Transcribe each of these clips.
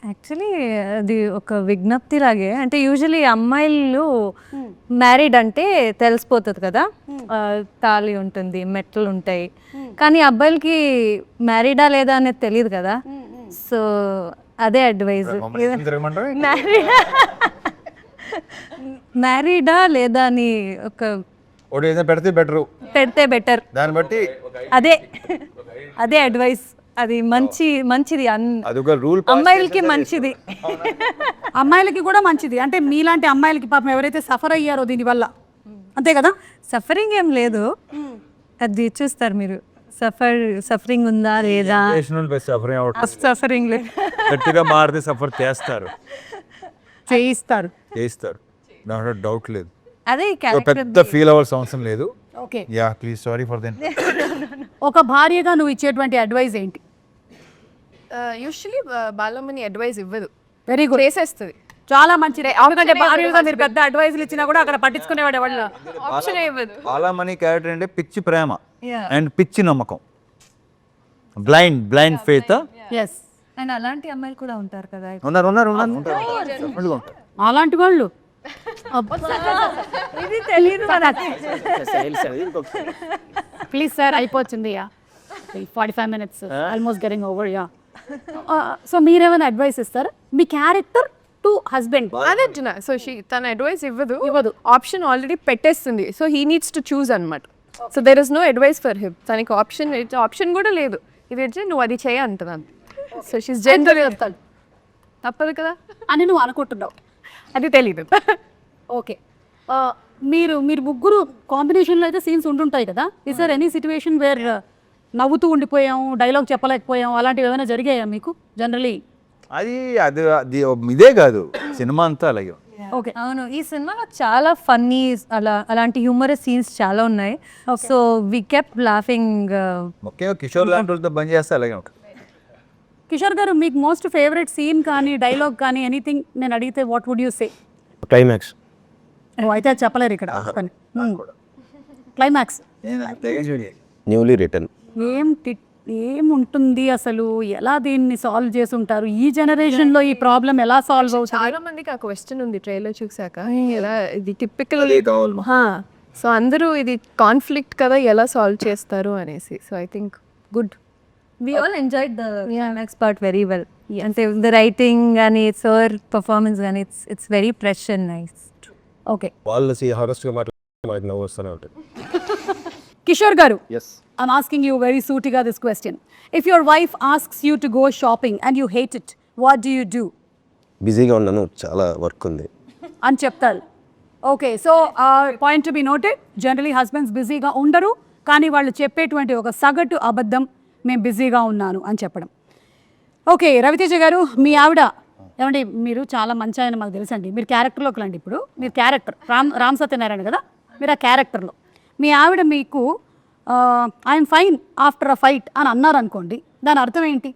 Actually అది ఒక విజ్ఞప్తి లాగే. అంటే యూజువలీ అమ్మాయిలు మ్యారీడ్ అంటే తెలిసిపోతుంది కదా, తాళి ఉంటుంది, మెట్లు ఉంటాయి. కానీ అబ్బాయిలకి మ్యారీడా లేదా అనేది తెలియదు కదా. సో అదే అడ్వైజ్, మ్యారీడా లేదా అని ఒక పెడితే బెటర్ దాన్ని బట్టి అదే అడ్వైస్. అది మంచిది అమ్మాయిలకి మంచిది, అమ్మాయిలకి కూడా మంచిది. అంటే మీలాంటి అమ్మాయిలకి పాపం ఎవరైతే సఫర్ అయ్యారో దీనివల్ల, అంతే కదా. సఫరింగ్ ఏం లేదు, అది చూస్తారు మీరు. సఫరింగ్ ఉందా లేదా, సఫరింగ్ లేదు, గట్టిగా మారితే సఫర్ చేయిస్తారు దాంట్లో డౌట్ లేదు. అదే పెద్ద ఫీల్ అవ్వాల్సిన అవసరం లేదు. Okay, ya please, sorry for then. ఒక భార్యగా నువ్వు ఇచ్చేటువంటి అడ్వైస్ ఏంటి? యూజువలీ బాలమని అడ్వైస్ ఇవ్వదు, వెరీ గుడ్, చేసేస్తుంది. చాలా మంచిది. ఎందుకంటే భార్యగా మీరు పెద్ద అడ్వైస్లు ఇచ్చినా కూడా అక్కడ పట్టించుకునేవాడు ఎవరు. ఆప్షన్ ఇవ్వదు. బాలమని క్యారెక్టర్ అంటే పిచ్చి ప్రేమ అండ్ పిచ్చి నమ్మకం, బ్లైండ్ ఫెయిత్. ఎస్, అండ్ అలాంటి అమ్మాయిలు కూడా ఉంటారు కదా. ఉన్నారు. అలాంటి వాళ్ళు ఇది తెలియదు. ప్లీజ్ సార్, అయిపోతుంది. 45 minutes almost getting over. Yeah, so మీరేమైనా అడ్వైస్ ఇస్తారా మీ క్యారెక్టర్ టు హస్బెండ్? అదే అంటున్నా. సో తన అడ్వైస్ ఇవ్వదు, ఆప్షన్ ఆల్రెడీ పెట్టేస్తుంది. So he needs to choose అనమాట. So there is no advice for him. తనకి ఆప్షన్ కూడా లేదు. ఇది వచ్చి నువ్వు అది చేయ అంటున్నాను. సో షీస్ జనరల్ చెప్తాను, తప్పదు కదా అని నువ్వు అనుకుంటున్నావు. అది తెలీదు. ఓకే, మీరు ముగ్గురు కాంబినేషన్లో అయితే సీన్స్ ఉంటుంటాయి కదా. Is sir any situation where నవ్వుతూ ఉండిపోయాం, డైలాగ్ చెప్పలేకపోయాం, అలాంటివి ఏమైనా జరిగాయా మీకు జనరలీ? అది ఇదే కాదు, సినిమా అంతా అలాగే. ఓకే, అవును, ఈ సినిమాలో చాలా ఫన్నీ అలాంటి హ్యూమరస్ సీన్స్ చాలా ఉన్నాయి. So we kept laughing. ముఖ్యంగా కిషోర్ లాంటి వాళ్ళతో బంద్ చేస్తే అలాగే ఉంటుంది. కిషోర్ గారు, మీకు మోస్ట్ ఫేవరెట్ సీన్ కానీ డైలాగ్ కానీ ఎనీథింగ్ నేను అడిగితే what would you say? Climax. అయితే అది చెప్పలేరు ఇక్కడ. క్లైమాక్స్ న్యూలీ రిటర్న్ ఏముంటుంది అసలు, ఎలా దీన్ని సాల్వ్ చేసి ఉంటారు? ఈ జనరేషన్ లో ఈ ప్రాబ్లం ఎలా సాల్వ్ అవుతుంది? చాలా మందికి ఆ క్వశ్చన్ ఉంది ట్రైలర్ చూసాక, ఎలా ఇది టిపికల్. సో అందరూ ఇది కాన్ఫ్లిక్ట్ కదా, ఎలా సాల్వ్ చేస్తారు అనేసి. So I think good. We all enjoyed the climax part very well. అంటే the writing కానీ సార్ పర్ఫార్మెన్స్ కానీ it's very fresh and nice. Okay, వాళ్ళు హానెస్ట్గా మాట్లాడితే మనకి నవ్వు వస్తూనే ఉంటుంది. కిషోర్ గారు, yes, I'm asking you very sootiga this question. If your wife asks you to go shopping and you hate it, what do you do? బిజీగా ఉన్నాను, చాలా వర్క్ ఉంది అని చెప్తారు. Okay, so point to be noted. Generally husbands బిజీగా ఉండరు, కానీ వాళ్ళు చెప్పేటువంటి ఒక సగటు అబద్ధం, మేము బిజీగా ఉన్నాను అని చెప్పడం. ఓకే, రవితేజ గారు, మీ ఆవిడ ఏమండి, మీరు చాలా మంచి ఆయన మాకు తెలుసండి. మీరు క్యారెక్టర్లోకి రండి. ఇప్పుడు మీరు క్యారెక్టర్ రామ్ సత్యనారాయణ కదా, మీరు ఆ క్యారెక్టర్లో మీ ఆవిడ మీకు I'm fine after a fight అని అన్నారు అనుకోండి, దాని అర్థం ఏంటి?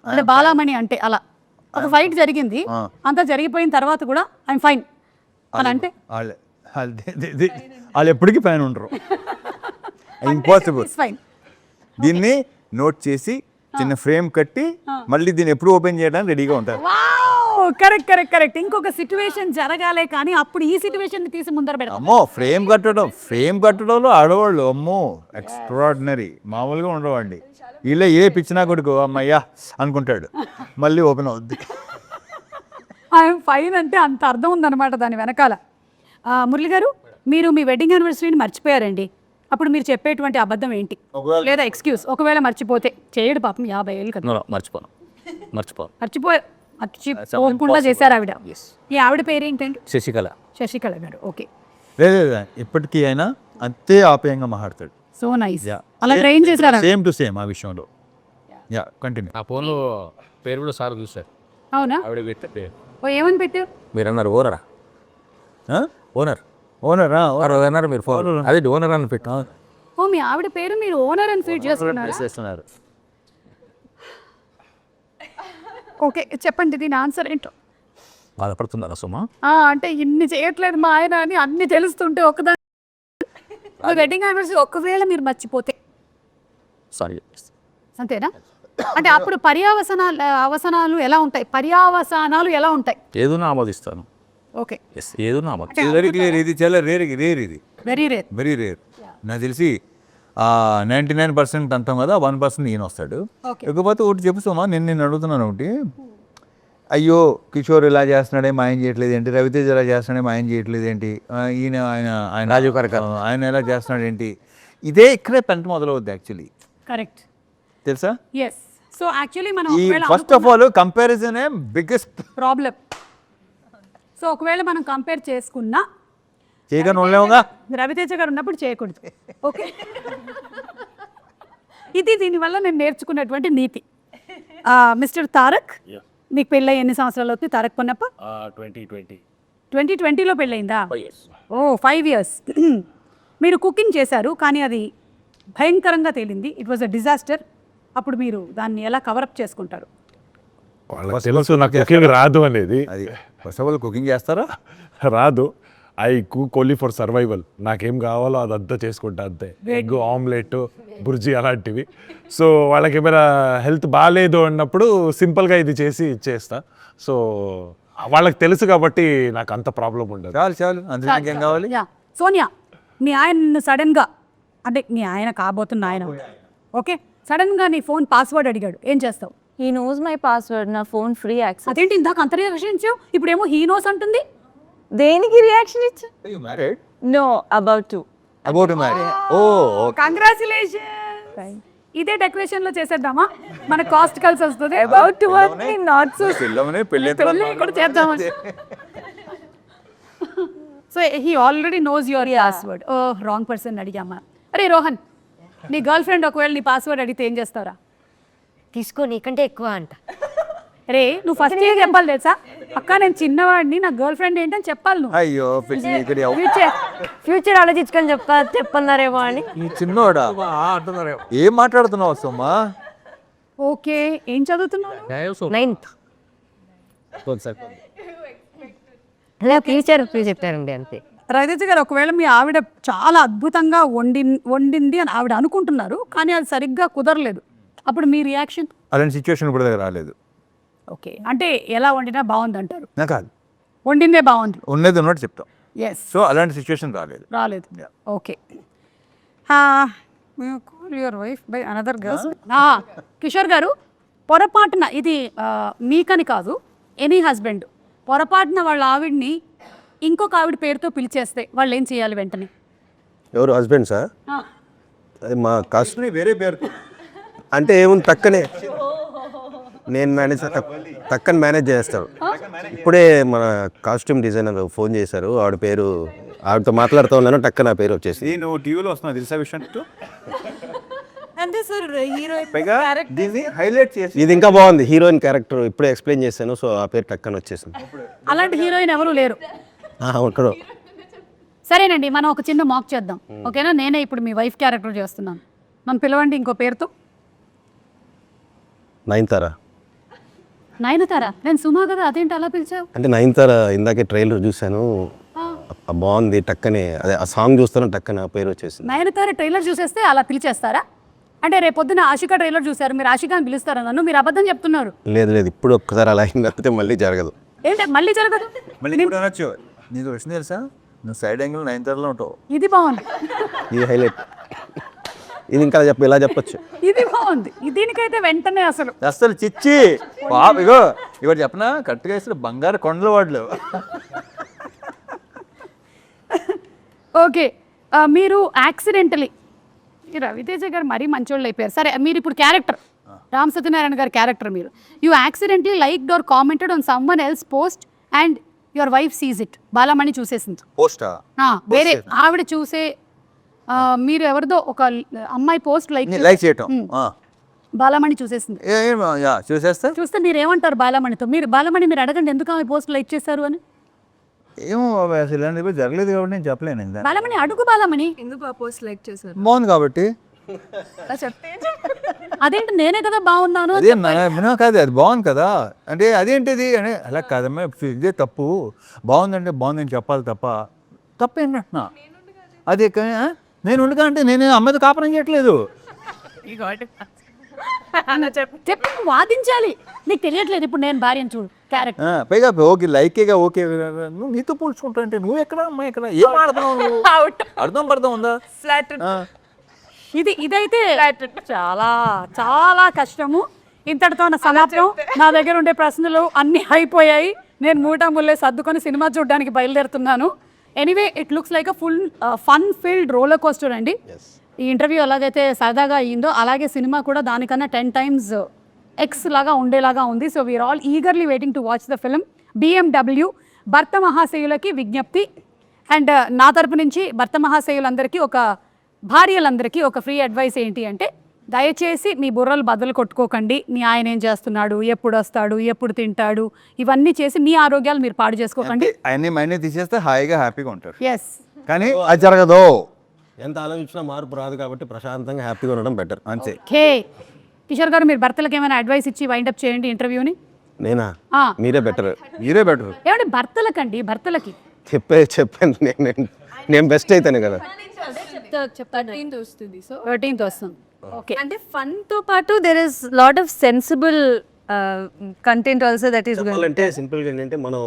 అంటే బాలామణి అంటే అలా ఒక ఫైట్ జరిగింది, అంతా జరిగిపోయిన తర్వాత కూడా ఐఎమ్ ఫైన్ అని అంటే వాళ్ళు ఎప్పటికీ పైన ఉండరు. ఇంపాసిబుల్. ఫైన్. దీన్ని నోట్ చేసి చిన్న ఫ్రేమ్ కట్టి మళ్ళీ దీన్ని ఎప్పుడు ఓపెన్ చేయడానికి రెడీగా ఉంటారు. కరెక్ట్. ఇంకొక సిచ్యువేషన్ జరగాలే, కానీ అప్పుడు ఈ సిచ్యువేషన్ తీసి ముందర పెడతాం. అమ్మో, ఫ్రేమ్ కట్టడంలో ఆడవాళ్ళు అమ్మో ఎక్స్ట్రాడినరీ, మామూలుగా ఉండవండి. వీళ్ళే ఏ పిచ్చినా కొడుకు అమ్మయ్యా అనుకుంటాడు, మళ్ళీ ఓపెన్ అవుద్ది. ఐఎమ్ ఫైన్ అంటే అంత అర్థం ఉందన్నమాట దాని వెనకాల. మురళి గారు, మీరు మీ వెడ్డింగ్ యానివర్సరీని మర్చిపోయారండి, అప్పుడు మీరు చెప్పేటువంటి అబద్ధం ఏంటి, లేదా ఎక్స్క్యూజ్? ఒకవేళ మర్చిపోతే, చేయడు పాపం 50 ఏళ్ళు కదా. మర్చిపోకుండా చేశారు ఆవిడ. ఈ ఆవిడ పేరు ఏంటండి? శశికళ గారు. ఓకే, లేదా ఇప్పటికీ అయినా అంతే ఆప్యాయంగా మాట్లాడతాడు. So nice. అలా ట్రైన్ చేశారా? సేమ్ టు సేమ్ ఆ విషయంలో. Yeah, continue. ఆ ఫోన్లో పేరు కూడా సార్ చూసారు. అవునా? ఆవిడ పెట్టే ఏమని పెట్టారు? మీరు అన్నారు ఓనరా, ఓనరా అన్నారు మీరు ఫోన్, అదే ఓనర్ అని పెట్టు. ఓ, మీ ఆవిడ పేరు మీరు ఓనర్ అని ఫీడ్ చేస్తున్నారు. ఓకే, చెప్పండి దీని ఆన్సర్ ఏంటో. బాధపడుతున్నారా సుమా? అంటే ఇన్ని చేయట్లేదు మా ఆయన అని అన్ని తెలుస్తుంటే ఒకదాని వెడ్డింగ్ యానివర్సరీ ఒకవేళ మీరు మర్చిపోతే సారీ అంతేనా? అంటే అప్పుడు అవసనాలు ఎలా ఉంటాయి, పర్యావసానాలు ఎలా ఉంటాయి? ఏదైనా ఆమోదిస్తాను. ఓకే, ఎస్, ఏదైనా ఆమోదిస్తాను. వెరీ క్లియర్, ఇది చాలా రేర్ ఇది వెరీ రేర్. Very rare. నాకు తెలిసి 99% అంటాం కదా, 1% ఈయన వస్తాడు. Okay. ఇకపోతే ఒకటి చెప్పుతామా, నేను అడుగుతున్నాను ఒకటి. అయ్యో కిషోర్ ఇలా చేస్తున్నాడే మా ఆయన చేయట్లేదు ఏంటి, రవితేజ ఇలా చేస్తున్నాడే మా ఆయన చేయట్లేదు ఏంటి, ఈయన ఆయన ఆయన రాజీవ్ కనకాల. ఆయన ఎలా చేస్తున్నాడు ఏంటి, ఇదే ఇక్కడే పెంట మొదలవుద్ది యాక్చువల్లీ, కరెక్ట్. తెలుసా? ఎస్. సో యాక్చువల్లీ మనం ఈ first of all comparison biggest problem. So ఒకవేళ మనం కంపేర్ చేసుకున్నా చేయగానే ఉండలేముగా. రవితేజ గారు ఉన్నప్పుడు చేయకూడదు. ఓకే, ఇది దీనివల్ల నేను నేర్చుకున్నటువంటి నీతి. మిస్టర్ తారక్, మీకు పెళ్ళై ఎన్ని సంవత్సరాలు అవుతుంది తారక్ పొన్నప్ప? 2020లో పెళ్ళయిందా? ఓ 5 years. మీరు కుకింగ్ చేశారు కానీ అది భయంకరంగా తేలింది, ఇట్ వాజ్ అ డిజాస్టర్. అప్పుడు మీరు దాన్ని ఎలా కవరప్ చేసుకుంటారు? వాళ్ళకి తెలుసు నాకు కుకింగ్ రాదు అనేది. అది ఫస్ట్ ఆఫ్ ఆల్ కుకింగ్ చేస్తారా? రాదు. I cook only for survival. నాకేం కావాలో అదంతా చేసుకుంటా అంతే. ఎగ్ ఆమ్లెట్, బుర్జీ అలాంటివి. సో వాళ్ళకి ఏమైనా హెల్త్ బాగాలేదు అన్నప్పుడు సింపుల్గా ఇది చేసి ఇచ్చేస్తా. సో వాళ్ళకి తెలుసు కాబట్టి నాకు అంత ప్రాబ్లం ఉండదు. చాలు అందుకే నాకేం కావాలి. యా, సోనియా, మీ ఆయన సడన్గా, అంటే మీ ఆయన కాబోతున్న ఆయన, ఓకే, సడన్గా నీ ఫోన్ పాస్వర్డ్ అడిగాడు, ఏం చేస్తావు? హీ నోస్ మై పాస్వర్డ్, నా ఫోన్ ఫ్రీ యాక్సెస్. అదేంటి ఇందాక అంత రియాక్షన్ ఇచ్చావు, ఇప్పుడేమో హీ నోస్ అంటుంది? దేనికి రియాక్షన్ ఇచ్చా? You married? No, about to. About to marry. Oh, okay. Congratulation. ఇదే డెకరేషన్ లో చేసేద్దామా, మన కాస్ట్ కలిసి వస్తుంది. About to work not so. పిల్లమనే పెళ్ళి కూడా చేద్దామని. So he already knows your password. Oh wrong person అడిగామా. అరే రోహన్, నీ గర్ల్ ఫ్రెండ్ ఒకవేళ నీ పాస్వర్డ్ అడిగితే ఏం చేస్తారా? తీసుకో, నీకంటే ఎక్కువ అంట. రే నువ్వు ఫస్ట్ ఏం చెప్పాలి తెలుసా? అక్క నేను చిన్నవాడిని, నా గర్ల్ ఫ్రెండ్ ఏంటని చెప్పాలి నువ్వు. అయ్యో ఇక్కడ ఫ్యూచర్ ఆలోచించుకొని చెప్పన్నారేమో అని. ఈ చిన్నోడా ఏం మాట్లాడుతున్నావు సోమా? ఓకే, ఏం చదువుతున్నావు? 9th. అలా ఫ్యూచర్ చెప్పారండి అంతే. రవితేజ గారు, ఒకవేళ మీ ఆవిడ చాలా అద్భుతంగా వండింది అని ఆవిడ అనుకుంటున్నారు కానీ అది సరిగ్గా కుదరలేదు, అప్పుడు మీ రియాక్షన్? అలాంటి సిచ్యువేషన్ ఇప్పుడు దగ్గర రాలేదు. ఓకే, అంటే ఎలా వండినా బాగుంది అంటారు, నా కాదు, వండిందే బాగుంది, ఉన్నది ఉన్నట్టు చెప్తాం. ఎస్. సో అలాంటి సిచ్యువేషన్ రాలేదు. Okay. Your wife by another girl. Kishore గారు, పొరపాటున, ఇది మీకని కాదు, ఎనీ హస్బెండ్ పొరపాటున వాళ్ళ ఆవిడ్ని ఇంకొక ఆవిడ పేరుతో పిలిచేస్తే వాళ్ళు ఏం చేయాలి వెంటనే? ఎవరు హస్బెండ్సా? అది మా కాస్ట్ వేరే పేరు అంటే ఏముంది, తక్కనే నేను మేనేజ్ తక్కని మేనేజ్ చేస్తాడు. ఇప్పుడే మన కాస్ట్యూమ్ డిజైనర్ ఫోన్ చేశారు, ఆవిడ పేరు, ఆవిడతో మాట్లాడుతూ ఉన్నాను, టక్క నా పేరు వచ్చేసి. నువ్వు టీవీలో వస్తున్నావు తెలుసా విషయం? అంటే సార్ హీరో పైగా దీన్ని హైలైట్ చేసి ఇది ఇంకా బాగుంది, హీరోయిన్ క్యారెక్టర్ ఇప్పుడే ఎక్స్ప్లెయిన్ చేశాను, సో ఆ పేరు టక్కని వచ్చేసింది. అలాంటి హీరోయిన్ ఎవరు లేరు. ఒకడు. సరేనండి, మనం ఒక చిన్న మాక్ చేద్దాం, ఓకేనా? నేనే ఇప్పుడు మీ వైఫ్ క్యారెక్టర్ చేస్తున్నాను, నన్ను పిలవండి ఇంకో పేరుతో. నయనతార. నయనతార? నేను సుమా కదా, అదేంటి అలా పిలిచావు? అంటే నయనతార ఇందాకే ట్రైలర్ చూశాను, బాగుంది, టక్కనే అదే ఆ సాంగ్ చూస్తాను, టక్కనే ఆ పేరు వచ్చేసింది. నయనతార ట్రైలర్ చూసేస్తే అలా పిలిచేస్తారా? అంటే రేపు పొద్దున ఆషికా ట్రైలర్ చూసారు, మీరు ఆషికాని పిలుస్తారా నన్ను? మీరు అబద్ధం చెప్తున్నారు. లేదు, ఇప్పుడు ఒక్కసారి అలా అయింది, లేకపోతే మళ్ళీ జరగదు. ఏంటి మళ్ళీ జరగదు? మళ్ళీ ఇప్పుడు అనొచ్చు. నీకు విషయం తెలుసా, నువ్వు సైడ్ యాంగిల్ 9th ఉంటావు. ఇది బాగుంది, ఇది హైలైట్. ఇది ఇంకా ఇలా చెప్పొచ్చు. ఇది బాగుంది, దీనికైతే వెంటనే అసలు చిచ్చి బాబు, ఇగో ఇవాడు చెప్పనా, కరెక్ట్గా ఇస్తారు బంగారు కొండల వాడులు. ఓకే, మీరు యాక్సిడెంటలీ, రవితేజ గారు మరీ మంచోళ్ళు అయిపోయారు. సరే, మీరు ఇప్పుడు క్యారెక్టర్, రామ్ సత్యనారాయణ గారి క్యారెక్టర్, మీరు you accidentally liked or commented on someone else post and your wife sees it. Balamani చూసేసింది పోస్టా? వేరే ఆవిడ చూసే, మీరు ఎవరిదో ఒక అమ్మాయి పోస్ట్ లైక్ చేయటం బాలమణి చూసేసింది. చూసేస్తా. చూస్తే మీరు ఏమంటారు బాలమణితో? బాలమణి మీరు అడగండి ఎందుకు ఆమె పోస్ట్ లైక్ చేశారు అని. ఏమో అసలు ఇలాంటి జరగలేదు కాబట్టి నేను చెప్పలేను. బాలమణి అడుగు, బాలమణి ఎందుకు ఆ పోస్ట్ లైక్ చేశారు? బాగుంది కాబట్టి. అదేంటి, నేనే కదా బాగున్నాను. అదే కాదు, అది బాగుంది కదా అంటే అదేంటిది అని అలా కాదమ్మా, ఇదే తప్పు. బాగుందంటే బాగుందని చెప్పాలి తప్ప తప్పేంటంటున్నా. అదే నేను ఉండగా అంటే నేను అమ్మాయితో కాపురం చేయట్లేదు. చెప్పు, వాదించాలి. నీకు తెలియట్లేదు ఇప్పుడు నేను భార్యను చూడు క్యారెక్టర్. పైగా ఓకే లైకేగా ఓకే నువ్వు నీతో పోల్చుకుంటా అంటే నువ్వు ఎక్కడ అమ్మాయి ఎక్కడ ఏం ఆడుతున్నావు నువ్వు? అర్థం పడతాం ఉందా? ఇదైతే చాలా చాలా కష్టము. ఇంతటితో నా సమాప్తం. నా దగ్గర ఉండే ప్రశ్నలు అన్నీ అయిపోయాయి. నేను మూలే సర్దుకొని సినిమా చూడడానికి బయలుదేరుతున్నాను. Anyway it looks like a full fun filled roller coaster అండి. ఈ ఇంటర్వ్యూ ఎలాగైతే సరదాగా అయ్యిందో అలాగే సినిమా కూడా దానికన్నా 10 times ఎక్స్ లాగా ఉండేలాగా ఉంది. So we are all eagerly waiting to watch the film. BMW భర్త మహాశయులకి విజ్ఞప్తి. అండ్ నా తరపు నుంచి భర్త మహాశయులందరికీ భార్యలందరికీ ఒక ఫ్రీ అడ్వైస్ ఏంటి అంటే, దయచేసి మీ బుర్రలు బదులు కొట్టుకోకండి. మీ ఆయన ఏం చేస్తున్నాడు, ఎప్పుడు వస్తాడు, ఎప్పుడు తింటాడు, ఇవన్నీ చేసి మీ ఆరోగ్యాలు మీరు పాడు చేసుకోకండి. అన్నీ తీసేస్తే హాయిగా హ్యాపీగా ఉంటారు. ఎస్, కానీ అది జరగదు. ఎంత ఆలోచించినా మార్పు రాదు కాబట్టి ప్రశాంతంగా హ్యాపీగా ఉండడం బెటర్. అంతే. ఓకే కిషోర్ గారు, మీరు భర్తలకు ఏమైనా అడ్వైస్ ఇచ్చి వైండప్ చేయండి ఇంటర్వ్యూని. నేనా? మీరే బెటర్. మీరే బెటర్. ఏమంటే భర్తలకండి, భర్తలకి చెప్పాను నేను బెస్ట్ అయితేనే కదా. 13th వస్తుంది. సో 13th వస్తుంది. ఓకే, అంటే ఫన్ తో పాటు there is lot of sensible content also that is చెప్పాలంటే సింపుల్గా ఏంటంటే మనం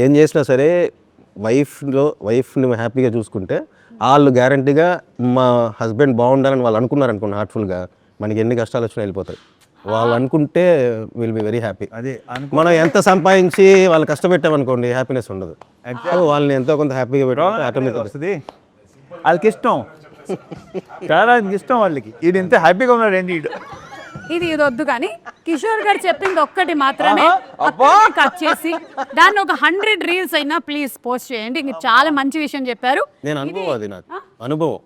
ఏం చేసినా సరే వైఫ్ని హ్యాపీగా చూసుకుంటే వాళ్ళు గ్యారంటీగా మా హస్బెండ్ బాగుండాలని వాళ్ళు అనుకున్నారు అనుకోండి హార్ట్ఫుల్గా, మనకి ఎన్ని కష్టాలు వచ్చినా వెళ్ళిపోతాయి. వాళ్ళు అనుకుంటే విల్ బి వెరీ హ్యాపీ. అదే మనం ఎంత సంపాదించి వాళ్ళు కష్టపెట్టామనుకోండి హ్యాపీనెస్ ఉండదు. సో వాళ్ళని ఎంతో కొంత హ్యాపీగా పెట్టి ఆటోమేటిక్ వస్తుంది. వాళ్ళకి ఇష్టం, చాలా ఇష్టం వాళ్ళకి. ఇది ఎంత హ్యాపీగా ఉన్నాడు ఏంటి ఇది వద్దు కానీ కిషోర్ గారు చెప్పింది ఒక్కటి మాత్రమే కట్ చేసి దాన్ని ఒక 100 reels అయినా ప్లీజ్ పోస్ట్ చేయండి. మీరు చాలా మంచి విషయం చెప్పారు. నేను అనుభవం, అది నాకు అనుభవం.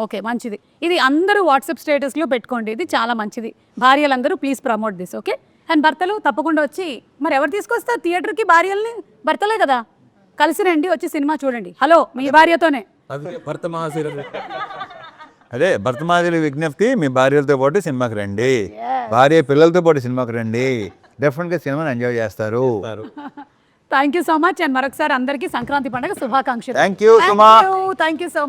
ఓకే, మంచిది. ఇది అందరూ వాట్సాప్ స్టేటస్లో పెట్టుకోండి. ఇది చాలా మంచిది. భార్యలందరూ please promote this. Okay, and భర్తలు తప్పకుండా వచ్చి, మరి ఎవరు తీసుకొస్తారు థియేటర్కి భార్యల్ని? భర్తలే కదా, కలిసి రండి, వచ్చి సినిమా చూడండి. హలో, మీ భార్యతోనే. భర్త మహాశీల అదే భర్తమాదిరి విజ్ఞప్తి, మీ భార్యలతో పాటు సినిమాకి రండి, భార్య పిల్లలతో పాటు సినిమాకి రండి. డెఫినెట్గా సినిమాని ఎంజాయ్ చేస్తారు. Thank you so much. And మరొకసారి అందరికీ సంక్రాంతి పండుగ శుభాకాంక్షలు. Thank you Suma. Thank you so